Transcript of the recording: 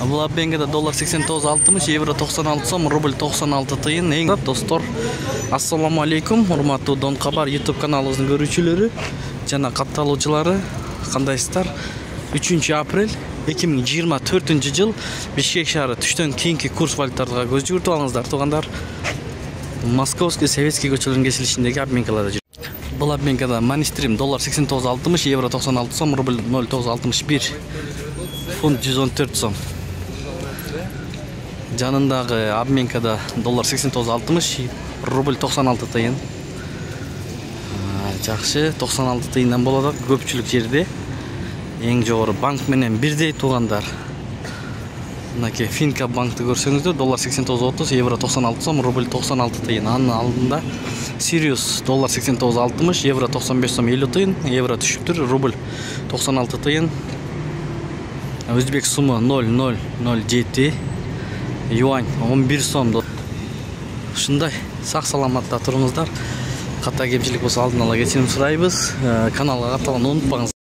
Бул обменгада доллар 89.60, евро 96 сом, рубль 96 тыйын. Эң достор, ассаламу алейкум, урматтуу Дон Кабар YouTube каналыбыздын көрүүчүлөрү жана катталуучулары, кандайсыздар? 3 апрель 2024 жыл Бишкек шаары түштөн кийинки курс валюталарга көз жүгүртүп алыңыздар, туугандар. Московский Советский көчөлөрүнүн кесилишиндеги обменкаларда жүр. Бул обменкада Манистрим доллар 89.60, евро 96 сом, рубль 0.961, фунт 114 сом. Жанындагы обменкада доллар 89.60, рубль 96 тыйын. Жакшы, 96 тыйындан болот көпчүлүк жерде. Эң жогору банк менен бирдей туугандар. Мынакей Финка банкты көрсөңүздөр, доллар 89.30, евро 96 сом, рубль 96 тыйын. Анын алдында Sirius доллар 89.60, евро 95 сом 50 тыйын, евро түшүптүр, рубль 96 тыйын. Өзбек сумы 0.007, юань 11 сом. Ушундай сак саламатта туруңуздар. Ката кемчилик болсо алдын ала кечирим сурайбыз. Каналга катталганды унутпаңыз.